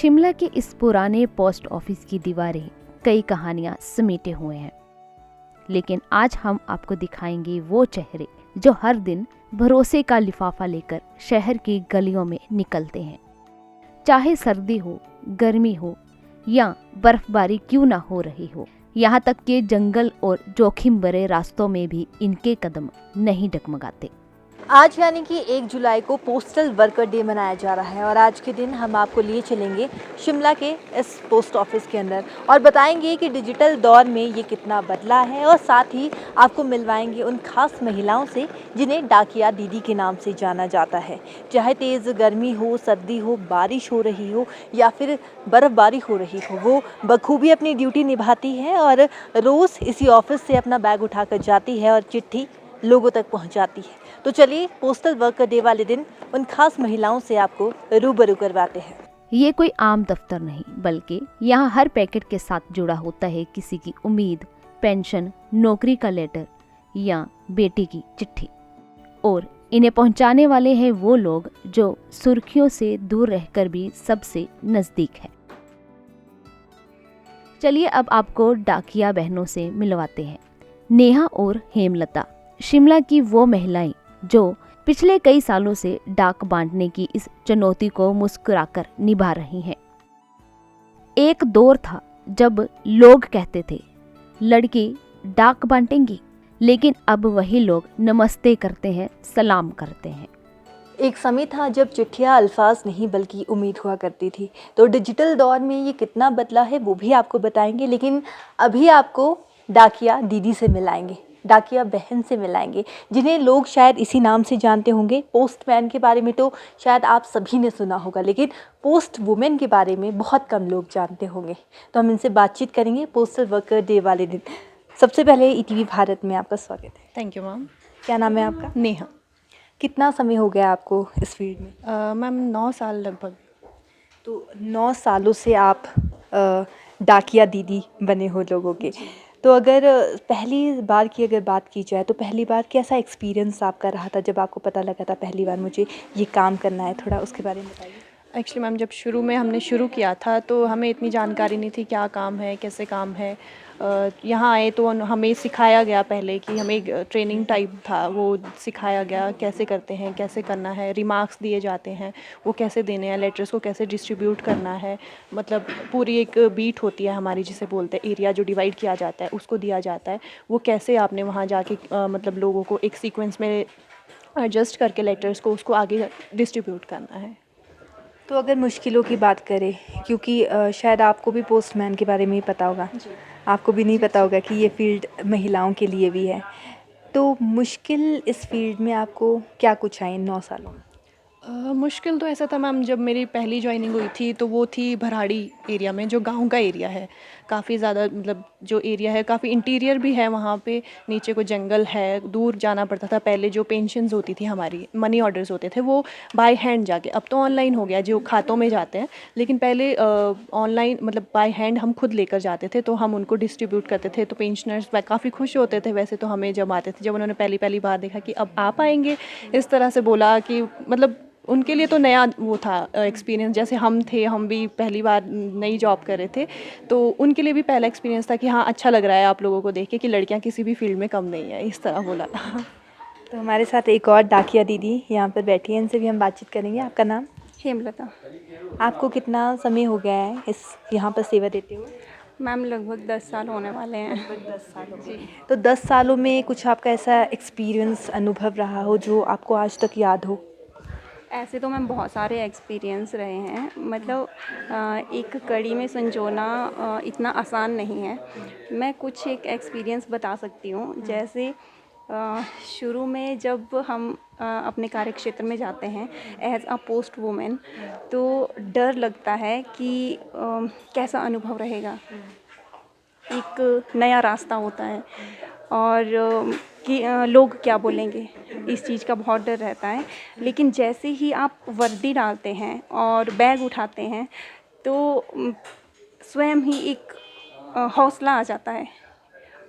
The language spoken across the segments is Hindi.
शिमला के इस पुराने पोस्ट ऑफिस की दीवारें कई कहानियां समेटे हुए हैं, लेकिन आज हम आपको दिखाएंगे वो चेहरे जो हर दिन भरोसे का लिफाफा लेकर शहर की गलियों में निकलते हैं। चाहे सर्दी हो, गर्मी हो या बर्फबारी क्यों ना हो रही हो, यहाँ तक कि जंगल और जोखिम भरे रास्तों में भी इनके कदम नहीं डगमगाते। आज यानी कि 1 जुलाई को पोस्टल वर्कर डे मनाया जा रहा है और आज के दिन हम आपको लिए चलेंगे शिमला के इस पोस्ट ऑफिस के अंदर और बताएंगे कि डिजिटल दौर में ये कितना बदला है और साथ ही आपको मिलवाएंगे उन खास महिलाओं से जिन्हें डाकिया दीदी के नाम से जाना जाता है। चाहे तेज़ गर्मी हो, सर्दी हो, बारिश हो रही हो या फिर बर्फ़बारी हो रही हो, वो बखूबी अपनी ड्यूटी निभाती है और रोज़ इसी ऑफिस से अपना बैग उठाकर जाती है और चिट्ठी लोगों तक पहुंचाती है। तो चलिए पोस्टल वर्कर डे वाले दिन उन खास महिलाओं से आपको रूबरू करवाते हैं। ये कोई आम दफ्तर नहीं, बल्कि यहाँ हर पैकेट के साथ जुड़ा होता है किसी की उम्मीद, पेंशन, नौकरी का लेटर या बेटी की चिट्ठी। और इन्हें पहुंचाने वाले हैं वो लोग जो सुर्खियों से दूर रहकर भी सबसे नजदीक है। चलिए अब आपको डाकिया बहनों से मिलवाते हैं। नेहा और हेमलता शिमला की वो महिलाएं जो पिछले कई सालों से डाक बांटने की इस चुनौती को मुस्कुराकर निभा रही हैं। एक दौर था जब लोग कहते थे लड़की डाक बांटेंगी, लेकिन अब वही लोग नमस्ते करते हैं, सलाम करते हैं। एक समय था जब चिट्ठियाँ अल्फाज नहीं बल्कि उम्मीद हुआ करती थी। तो डिजिटल दौर में ये कितना बदला है वो भी आपको बताएंगे, लेकिन अभी आपको डाकिया दीदी से मिलाएंगे, डाकिया बहन से मिलाएंगे, जिन्हें लोग शायद इसी नाम से जानते होंगे। पोस्टमैन के बारे में तो शायद आप सभी ने सुना होगा, लेकिन पोस्ट वुमेन के बारे में बहुत कम लोग जानते होंगे। तो हम इनसे बातचीत करेंगे पोस्टल वर्कर डे वाले दिन। सबसे पहले ईटीवी भारत में आपका स्वागत है। Thank you ma'am. क्या नाम है आपका? नेहा। कितना समय हो गया आपको इस फील्ड में? मैम 9 साल लगभग। तो 9 सालों से आप डाकिया दीदी बने हो लोगों के। तो अगर पहली बार की अगर बात की जाए तो पहली बार कैसा एक्सपीरियंस आपका रहा था जब आपको पता लगा था पहली बार मुझे ये काम करना है? थोड़ा उसके बारे में बताइए। एक्चुअली मैम जब शुरू में हमने शुरू किया था तो हमें इतनी जानकारी नहीं थी क्या काम है, कैसे काम है। यहाँ आए तो हमें सिखाया गया पहले कि हमें एक ट्रेनिंग टाइप था, वो सिखाया गया कैसे करते हैं, कैसे करना है, रिमार्क्स दिए जाते हैं वो कैसे देने हैं, लेटर्स को कैसे डिस्ट्रीब्यूट करना है। मतलब पूरी एक बीट होती है हमारी जिसे बोलते हैं, एरिया जो डिवाइड किया जाता है उसको दिया जाता है, वो कैसे आपने वहाँ जाके मतलब लोगों को एक सीक्वेंस में एडजस्ट करके लेटर्स को उसको आगे डिस्ट्रीब्यूट करना है। तो अगर मुश्किलों की बात करें, क्योंकि शायद आपको भी पोस्टमैन के बारे में ही पता होगा, आपको भी नहीं पता होगा कि ये फ़ील्ड महिलाओं के लिए भी है। तो मुश्किल इस फील्ड में आपको क्या कुछ आई 9 सालों में? मुश्किल तो ऐसा था मैम, जब मेरी पहली ज्वाइनिंग हुई थी तो वो थी भराड़ी एरिया में, जो गांव का एरिया है। काफ़ी ज़्यादा मतलब जो एरिया है काफ़ी इंटीरियर भी है, वहाँ पे नीचे को जंगल है, दूर जाना पड़ता था। पहले जो पेंशन्स होती थी हमारी, मनी ऑर्डर्स होते थे वो बाय हैंड जाके, अब तो ऑनलाइन हो गया जो खातों में जाते हैं, लेकिन पहले ऑनलाइन मतलब बाय हैंड हम खुद लेकर जाते थे, तो हम उनको डिस्ट्रीब्यूट करते थे। तो पेंशनर्स काफ़ी खुश होते थे वैसे तो हमें जब आते थे। जब उन्होंने पहली बार देखा कि अब आप आएंगे, इस तरह से बोला कि मतलब उनके लिए तो नया वो था एक्सपीरियंस। जैसे हम थे, हम भी पहली बार नई जॉब कर रहे थे, तो उनके लिए भी पहला एक्सपीरियंस था कि हाँ अच्छा लग रहा है आप लोगों को देख के कि लड़कियां किसी भी फील्ड में कम नहीं है, इस तरह बोला। तो हमारे साथ एक और डाकिया दीदी यहाँ पर बैठी है, इनसे भी हम बातचीत करेंगे। आपका नाम? हेमलता। आपको कितना समय हो गया है इस यहाँ पर सेवा देते हुए? मैम लगभग 10 साल होने वाले हैं। लगभग 10 सालों में। तो 10 सालों में कुछ आपका ऐसा एक्सपीरियंस, अनुभव रहा हो जो आपको आज तक याद हो? ऐसे तो मैम बहुत सारे एक्सपीरियंस रहे हैं, मतलब एक कड़ी में संजोना इतना आसान नहीं है। मैं कुछ एक एक्सपीरियंस बता सकती हूँ। जैसे शुरू में जब हम अपने कार्यक्षेत्र में जाते हैं एज अ पोस्ट वुमेन, तो डर लगता है कि कैसा अनुभव रहेगा। एक नया रास्ता होता है और कि लोग क्या बोलेंगे, इस चीज़ का बहुत डर रहता है। लेकिन जैसे ही आप वर्दी डालते हैं और बैग उठाते हैं तो स्वयं ही एक हौसला आ जाता है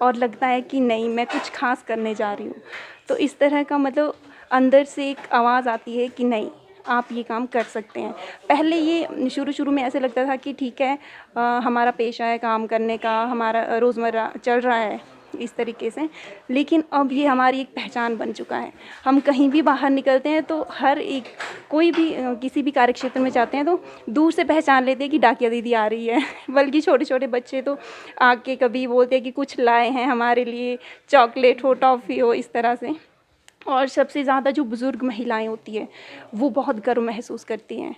और लगता है कि नहीं, मैं कुछ खास करने जा रही हूँ। तो इस तरह का मतलब अंदर से एक आवाज़ आती है कि नहीं, आप ये काम कर सकते हैं। पहले ये शुरू में ऐसे लगता था कि ठीक है, हमारा पेशा है काम करने का, हमारा रोज़मर्रा चल रहा है इस तरीके से, लेकिन अब ये हमारी एक पहचान बन चुका है। हम कहीं भी बाहर निकलते हैं तो हर एक कोई भी किसी भी कार्यक्षेत्र में जाते हैं तो दूर से पहचान लेते हैं कि डाकिया दीदी आ रही है। बल्कि छोटे छोटे बच्चे तो आके कभी बोलते हैं कि कुछ लाए हैं हमारे लिए, चॉकलेट हो, टॉफ़ी हो, इस तरह से। और सबसे ज़्यादा जो बुज़ुर्ग महिलाएं होती है वो बहुत गर्व महसूस करती हैं।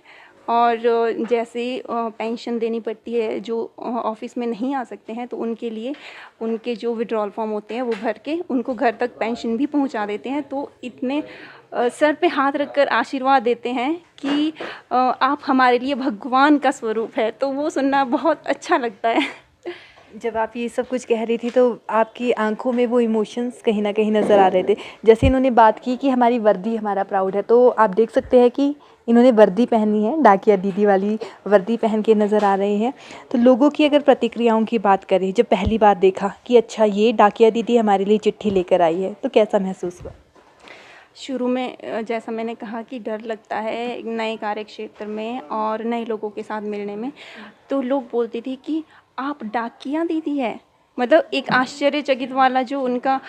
और जैसे पेंशन देनी पड़ती है, जो ऑफ़िस में नहीं आ सकते हैं, तो उनके लिए उनके जो विड्रॉल फॉर्म होते हैं वो भर के उनको घर तक पेंशन भी पहुंचा देते हैं। तो इतने सर पे हाथ रखकर आशीर्वाद देते हैं कि आप हमारे लिए भगवान का स्वरूप है। तो वो सुनना बहुत अच्छा लगता है। जब आप ये सब कुछ कह रही थी तो आपकी आंखों में वो इमोशंस कहीं ना कहीं नज़र आ रहे थे। जैसे इन्होंने बात की कि हमारी वर्दी हमारा प्राउड है, तो आप देख सकते हैं कि इन्होंने वर्दी पहनी है, डाकिया दीदी वाली वर्दी पहन के नज़र आ रहे हैं। तो लोगों की अगर प्रतिक्रियाओं की बात करें, जब पहली बार देखा कि अच्छा ये डाकिया दीदी हमारे लिए चिट्ठी लेकर आई है, तो कैसा महसूस हुआ? शुरू में जैसा मैंने कहा कि डर लगता है नए कार्य क्षेत्र में और नए लोगों के साथ मिलने में। तो लोग बोलते थे कि आप डाकिया दीदी है, मतलब एक आश्चर्यचकित वाला जो उनका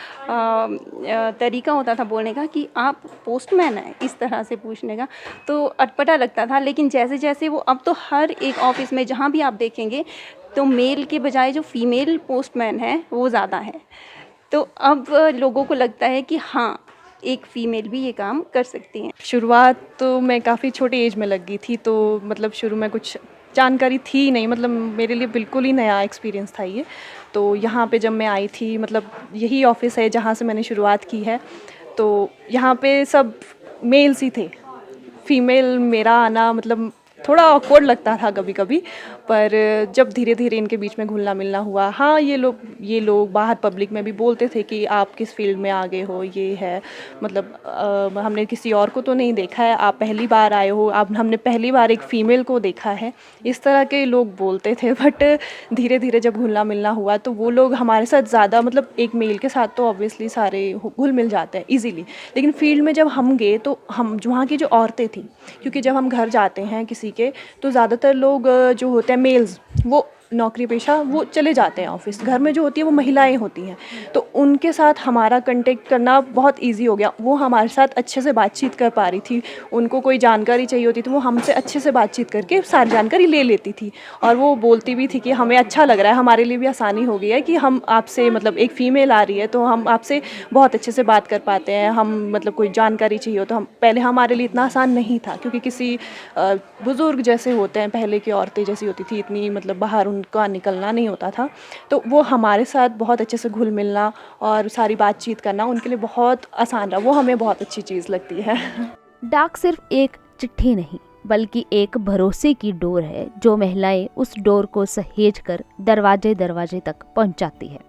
तरीका होता था बोलने का कि आप पोस्टमैन हैं, इस तरह से पूछने का, तो अटपटा लगता था। लेकिन जैसे जैसे वो अब तो हर एक ऑफिस में जहाँ भी आप देखेंगे तो मेल के बजाय जो फीमेल पोस्टमैन है वो ज़्यादा है। तो अब लोगों को लगता है कि हाँ, एक फ़ीमेल भी ये काम कर सकती हैं। शुरुआत तो मैं काफ़ी छोटी एज में लग गई थी, तो मतलब शुरू में कुछ जानकारी थी नहीं, मतलब मेरे लिए बिल्कुल ही नया एक्सपीरियंस था ये। तो यहाँ पे जब मैं आई थी, मतलब यही ऑफ़िस है जहाँ से मैंने शुरुआत की है, तो यहाँ पे सब मेल्स ही थे। फ़ीमेल मेरा आना मतलब थोड़ा ऑकवर्ड लगता था कभी कभी, पर जब धीरे धीरे इनके बीच में घुलना मिलना हुआ, हाँ ये लोग बाहर पब्लिक में भी बोलते थे कि आप किस फील्ड में आ गए हो, ये है, मतलब हमने किसी और को तो नहीं देखा है, आप पहली बार आए हो, आप हमने पहली बार एक फ़ीमेल को देखा है, इस तरह के लोग बोलते थे। बट धीरे धीरे जब घुलना मिलना हुआ तो वो लोग हमारे साथ ज़्यादा, मतलब एक मेल के साथ तो ऑब्वियसली सारे घुल मिल जाते हैं ईजीली, लेकिन फील्ड में जब हम गए तो हम वहाँ की जो औरतें थी, क्योंकि जब हम घर जाते हैं किसी के, तो ज़्यादातर लोग जो होते हैं मेल्स, वो नौकरी पेशा वो चले जाते हैं ऑफिस, घर में जो होती है वो महिलाएं होती हैं, तो उनके साथ हमारा कांटेक्ट करना बहुत इजी हो गया। वो हमारे साथ अच्छे से बातचीत कर पा रही थी, उनको कोई जानकारी चाहिए होती तो वो हमसे अच्छे से बातचीत करके सारी जानकारी ले लेती थी। और वो बोलती भी थी कि हमें अच्छा लग रहा है, हमारे लिए भी आसानी हो गई है कि हम आपसे, मतलब एक फ़ीमेल आ रही है तो हम आपसे बहुत अच्छे से बात कर पाते हैं। हम मतलब कोई जानकारी चाहिए हो तो हम, पहले हमारे लिए इतना आसान नहीं था, क्योंकि किसी बुज़ुर्ग जैसे होते हैं, पहले की औरतें जैसी होती थी, इतनी मतलब बाहर उनका निकलना नहीं होता था, तो वो हमारे साथ बहुत अच्छे से घुल मिलना और सारी बातचीत करना उनके लिए बहुत आसान रहा। वो हमें बहुत अच्छी चीज़ लगती है। डाक सिर्फ एक चिट्ठी नहीं, बल्कि एक भरोसे की डोर है जो महिलाएं उस डोर को सहेज कर दरवाजे दरवाजे तक पहुंचाती है।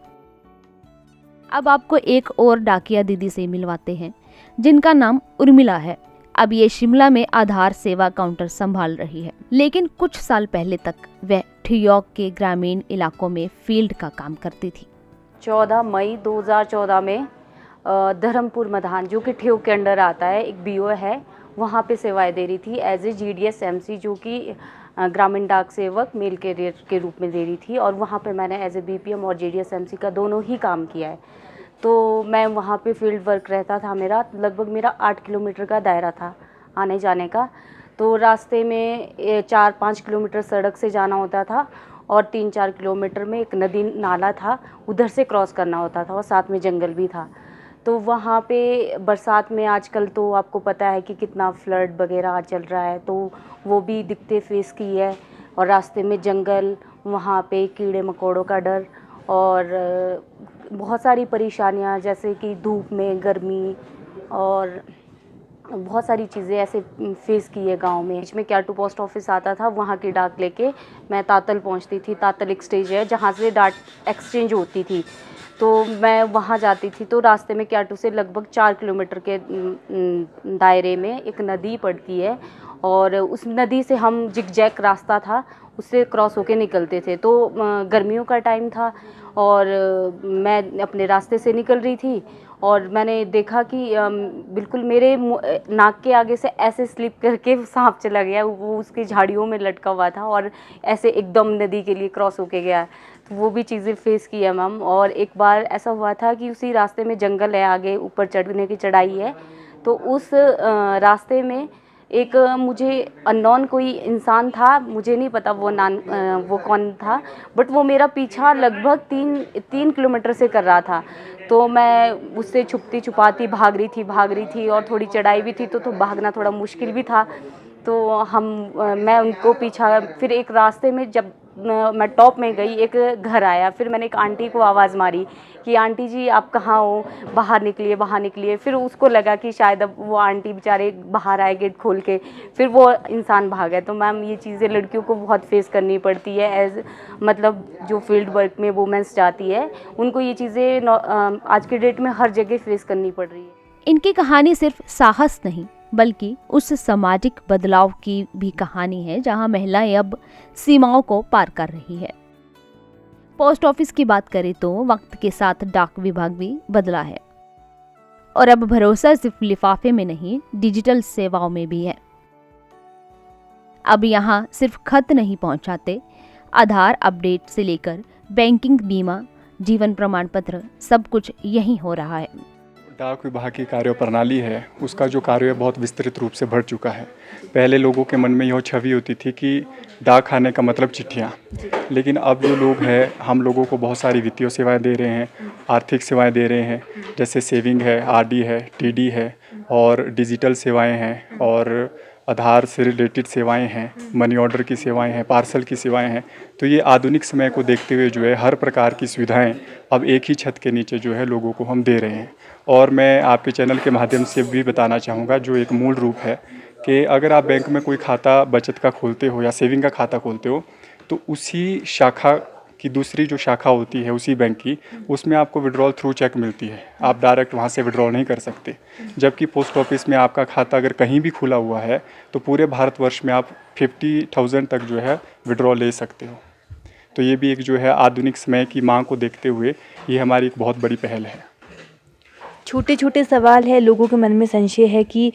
अब आपको एक और डाकिया दीदी से मिलवाते हैं जिनका नाम उर्मिला है। अब ये शिमला में आधार सेवा काउंटर संभाल रही है, लेकिन कुछ साल पहले तक वह ठियोग के ग्रामीण इलाकों में फील्ड का काम करती थी। 14 मई 2014 में धर्मपुर मधान, जो कि ठियोग के अंडर आता है, एक बीओ है, वहाँ पे सेवाएं दे रही थी एज ए GDS MC, जो कि ग्रामीण डाक सेवक मेल कैरियर के रूप में दे रही थी। और वहाँ पे मैंने एज ए BPM और GDS MC का दोनों ही काम किया है। तो मैं वहाँ पे फील्ड वर्क रहता था, मेरा लगभग 8 किलोमीटर का दायरा था आने जाने का। तो रास्ते में 4-5 किलोमीटर सड़क से जाना होता था और 3-4 किलोमीटर में एक नदी नाला था, उधर से क्रॉस करना होता था, और साथ में जंगल भी था। तो वहाँ पे बरसात में आजकल तो आपको पता है कि कितना फ्लड वगैरह चल रहा है, तो वो भी दिक्कतें फेस की है। और रास्ते में जंगल, वहाँ पे कीड़े मकोड़ों का डर और बहुत सारी परेशानियाँ, जैसे कि धूप में गर्मी और बहुत सारी चीज़ें ऐसे फेस की है गांव में। बीच में क्याटू पोस्ट ऑफिस आता था, वहाँ की डाक लेके मैं तातल पहुँचती थी। तातल एक स्टेज है जहाँ से डाक एक्सचेंज होती थी, तो मैं वहाँ जाती थी। तो रास्ते में क्याटू से लगभग 4 किलोमीटर के दायरे में एक नदी पड़ती है, और उस नदी से हम जिग जैग रास्ता था, उससे क्रॉस होके निकलते थे। तो गर्मियों का टाइम था और मैं अपने रास्ते से निकल रही थी और मैंने देखा कि बिल्कुल मेरे नाक के आगे से ऐसे स्लिप करके सांप चला गया, वो उसकी झाड़ियों में लटका हुआ था और ऐसे एकदम नदी के लिए क्रॉस होके गया। तो वो भी चीज़ें फेस की है मैम। और एक बार ऐसा हुआ था कि उसी रास्ते में जंगल है, आगे ऊपर चढ़ने की चढ़ाई है, तो उस रास्ते में एक मुझे अननोन कोई इंसान था, मुझे नहीं पता वो कौन था, बट वो मेरा पीछा लगभग तीन किलोमीटर से कर रहा था। तो मैं उससे छुपती छुपाती भाग रही थी और थोड़ी चढ़ाई भी थी, तो भागना थोड़ा मुश्किल भी था। तो मैं उनको पीछा, फिर एक रास्ते में जब मैं टॉप में गई, एक घर आया, फिर मैंने एक आंटी को आवाज़ मारी कि आंटी जी आप कहाँ हो, बाहर निकलिए। फिर उसको लगा कि शायद अब वो आंटी बेचारे बाहर आए गेट खोल के, फिर वो इंसान भागा। तो मैम ये चीज़ें लड़कियों को बहुत फेस करनी पड़ती है, एज मतलब जो फील्ड वर्क में वुमेंस जाती है, उनको ये चीज़ें आज के डेट में हर जगह फेस करनी पड़ रही है। इनकी कहानी सिर्फ साहस नहीं बल्कि उस सामाजिक बदलाव की भी कहानी है जहां महिलाएं अब सीमाओं को पार कर रही है। पोस्ट ऑफिस की बात करें तो वक्त के साथ डाक विभाग भी बदला है और अब भरोसा सिर्फ लिफाफे में नहीं, डिजिटल सेवाओं में भी है। अब यहाँ सिर्फ खत नहीं पहुंचाते, आधार अपडेट से लेकर बैंकिंग, बीमा, जीवन प्रमाण पत्र, सब कुछ यही हो रहा है। डाक विभाग की कार्य प्रणाली है, उसका जो कार्य है बहुत विस्तृत रूप से बढ़ चुका है। पहले लोगों के मन में यह छवि होती थी कि डाक आने का मतलब चिट्ठियाँ, लेकिन अब जो लोग हैं, हम लोगों को बहुत सारी वित्तीय सेवाएं दे रहे हैं, आर्थिक सेवाएं दे रहे हैं, जैसे सेविंग है, आरडी है, टीडी है और डिजिटल सेवाएं हैं और आधार से रिलेटेड सेवाएं हैं, मनी ऑर्डर की सेवाएं हैं, पार्सल की सेवाएं हैं। तो ये आधुनिक समय को देखते हुए जो है हर प्रकार की सुविधाएं अब एक ही छत के नीचे जो है लोगों को हम दे रहे हैं। और मैं आपके चैनल के माध्यम से भी बताना चाहूँगा, जो एक मूल रूप है कि अगर आप बैंक में कोई खाता बचत का खोलते हो या सेविंग का खाता खोलते हो, तो उसी शाखा की दूसरी जो शाखा होती है उसी बैंक की, उसमें आपको विड्रॉल थ्रू चेक मिलती है, आप डायरेक्ट वहाँ से विड्रॉल नहीं कर सकते। जबकि पोस्ट ऑफिस में आपका खाता अगर कहीं भी खुला हुआ है तो पूरे भारतवर्ष में आप 50,000 तक जो है विड्रॉल ले सकते हो। तो ये भी एक जो है आधुनिक समय की मांग को देखते हुए ये हमारी एक बहुत बड़ी पहल है। छोटे छोटे सवाल है, लोगों के मन में संशय है कि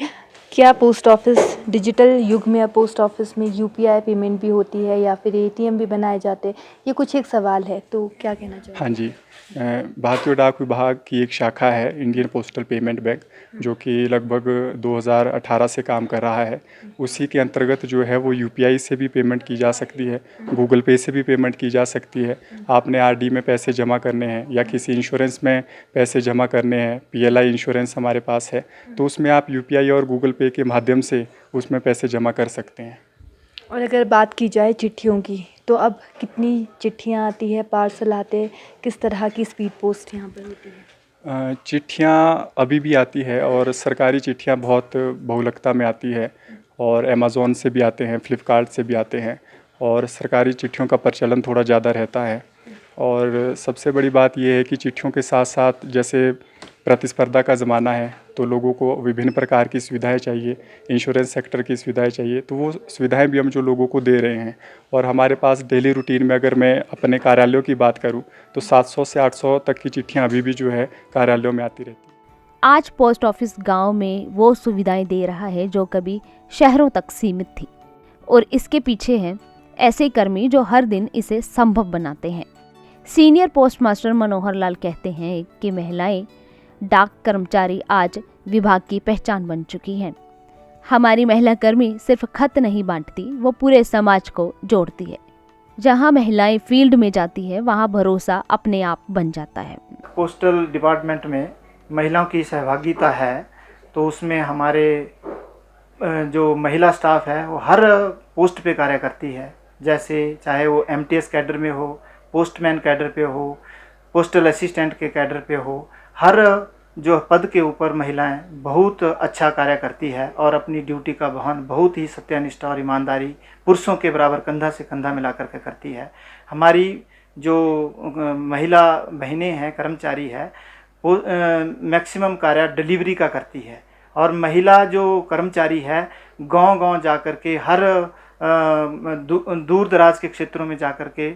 क्या पोस्ट ऑफिस डिजिटल युग में, अब पोस्ट ऑफिस में यूपीआई पेमेंट भी होती है या फिर एटीएम भी बनाए जाते हैं, ये कुछ एक सवाल है, तो क्या कहना चाहिए? हाँ जी, भारतीय डाक विभाग की एक शाखा है इंडियन पोस्टल पेमेंट बैंक, जो कि लगभग 2018 से काम कर रहा है। उसी के अंतर्गत जो है वो यूपीआई से भी पेमेंट की जा सकती है, गूगल पे से भी पेमेंट की जा सकती है। आपने आरडी में पैसे जमा करने हैं या किसी इंश्योरेंस में पैसे जमा करने हैं, पीएलआई इंश्योरेंस हमारे पास है, तो उसमें आप यूपीआई और गूगल पे के माध्यम से उसमें पैसे जमा कर सकते हैं। और अगर बात की जाए चिट्ठियों की, तो अब कितनी चिट्ठियाँ आती है, पार्सल आते, किस तरह की स्पीड पोस्ट यहाँ पर होती है? चिट्ठियाँ अभी भी आती है और सरकारी चिट्ठियाँ बहुत बहुलकता में आती है और अमेज़ॉन से भी आते हैं, फ्लिपकार्ट से भी आते हैं और सरकारी चिट्ठियों का प्रचलन थोड़ा ज़्यादा रहता है। और सबसे बड़ी बात यह है कि चिट्ठियों के साथ साथ जैसे प्रतिस्पर्धा का ज़माना है, तो लोगों को विभिन्न प्रकार की सुविधाएं चाहिए, इंश्योरेंस सेक्टर की सुविधाएं चाहिए, तो वो सुविधाएं भी हम जो लोगों को दे रहे हैं। और हमारे पास डेली रूटीन में अगर मैं अपने कार्यालयों की बात करूं तो 700 से 800 तक की चिट्ठियां अभी भी जो है कार्यालयों में आती रहती हैं। आज पोस्ट ऑफिस गांव में वो सुविधाएं दे रहा है जो कभी शहरों तक सीमित थी, और इसके पीछे हैं ऐसे कर्मी जो हर दिन इसे संभव बनाते हैं। Senior post master Manohar Lal कहते हैं कि महिलाएं डाक कर्मचारी आज विभाग की पहचान बन चुकी हैं। हमारी महिला कर्मी सिर्फ खत नहीं बांटती, वो पूरे समाज को जोड़ती है। जहां महिलाएं फील्ड में जाती है वहां भरोसा अपने आप बन जाता है। पोस्टल डिपार्टमेंट में महिलाओं की सहभागिता है, तो उसमें हमारे जो महिला स्टाफ है वो हर पोस्ट पे कार्य करती है। जैसे चाहे वो एमटीएस कैडर में हो, पोस्टमैन कैडर पे हो, पोस्टल असिस्टेंट के कैडर पे हो, हर जो पद के ऊपर महिलाएं बहुत अच्छा कार्य करती है और अपनी ड्यूटी का वहन बहुत ही सत्यनिष्ठा और ईमानदारी पुरुषों के बराबर कंधा से कंधा मिला करके करती है। हमारी जो महिला बहनें हैं, कर्मचारी है, वो मैक्सिमम कार्य डिलीवरी का करती है। और महिला जो कर्मचारी है गांव-गांव जा कर के हर दूर दराज के क्षेत्रों में जाकर के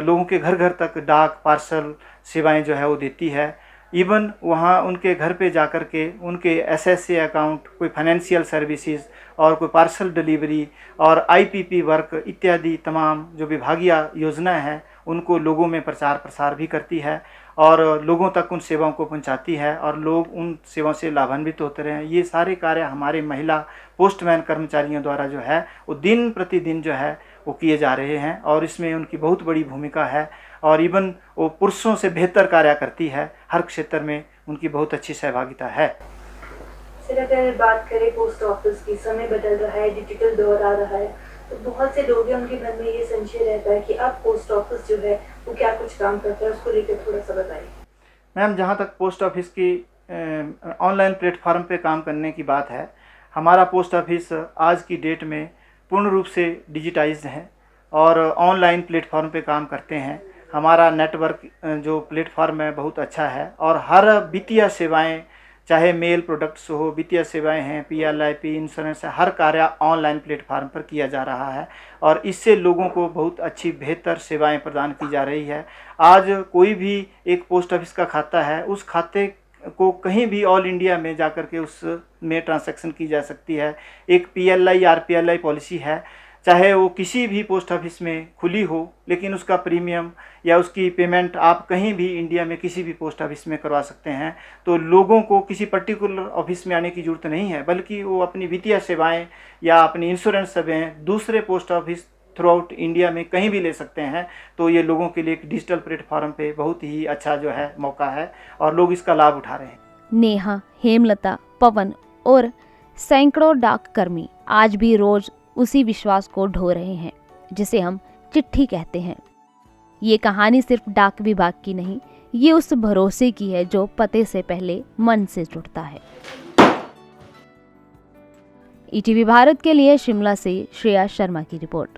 लोगों के घर घर तक डाक पार्सल सेवाएं जो है वो देती है। इवन वहाँ उनके घर पे जाकर के उनके एसएसए अकाउंट, कोई फाइनेंशियल सर्विसेज और कोई पार्सल डिलीवरी और आईपीपी वर्क इत्यादि तमाम जो विभागीय योजनाएं हैं उनको लोगों में प्रचार प्रसार भी करती है और लोगों तक उन सेवाओं को पहुंचाती है और लोग उन सेवाओं से लाभान्वित होते रहे हैं। ये सारे कार्य हमारे महिला पोस्टमैन कर्मचारियों द्वारा जो है वो दिन प्रतिदिन जो है वो किए जा रहे हैं और इसमें उनकी बहुत बड़ी भूमिका है और इवन वो पुरुषों से बेहतर कार्य करती है। हर क्षेत्र में उनकी बहुत अच्छी सहभागिता है। सर, अगर बात करें पोस्ट ऑफिस की, समय बदल रहा है, डिजिटल दौर आ रहा है, तो बहुत से लोग हैं उनके मन में ये संशय रहता है कि अब पोस्ट ऑफिस जो है वो क्या कुछ काम करता है, उसको लेकर थोड़ा सा बताइए। मैम, जहाँ तक पोस्ट ऑफिस की ऑनलाइन प्लेटफॉर्म पे काम करने की बात है, हमारा पोस्ट ऑफिस आज की डेट में पूर्ण रूप से डिजिटाइज्ड है और ऑनलाइन प्लेटफॉर्म पे काम करते हैं। हमारा नेटवर्क जो प्लेटफॉर्म है बहुत अच्छा है और हर वित्तीय सेवाएं, चाहे मेल प्रोडक्ट्स हो, वित्तीय सेवाएं हैं, पीएलआईपी, इंश्योरेंस है, हर कार्य ऑनलाइन प्लेटफॉर्म पर किया जा रहा है और इससे लोगों को बहुत अच्छी बेहतर सेवाएं प्रदान की जा रही है। आज कोई भी एक पोस्ट ऑफिस का खाता है, उस खाते को कहीं भी ऑल इंडिया में जाकर के उसमें ट्रांसैक्शन की जा सकती है। एक पीएलआई आरपीएलआई पॉलिसी है, चाहे वो किसी भी पोस्ट ऑफिस में खुली हो, लेकिन उसका प्रीमियम या उसकी पेमेंट आप कहीं भी इंडिया में किसी भी पोस्ट ऑफिस में करवा सकते हैं। तो लोगों को किसी पर्टिकुलर ऑफिस में आने की ज़रूरत नहीं है, बल्कि वो अपनी वित्तीय सेवाएं या अपनी इंश्योरेंस सेवाएं दूसरे post office through out India में कहीं भी ले सकते हैं। तो ये लोगों के लिए एक डिजिटल प्लेटफॉर्म पे बहुत ही अच्छा जो है मौका है और लोग इसका लाभ उठा रहे हैं। नेहा, हेमलता, पवन और सैकड़ों डाककर्मी आज भी रोज उसी विश्वास को ढो रहे हैं जिसे हम चिट्ठी कहते हैं। ये कहानी सिर्फ डाक विभाग की नहीं, ये उस भरोसे की है जो पते से पहले मन से जुड़ता है। ईटीवी भारत के लिए शिमला से श्रेया शर्मा की रिपोर्ट।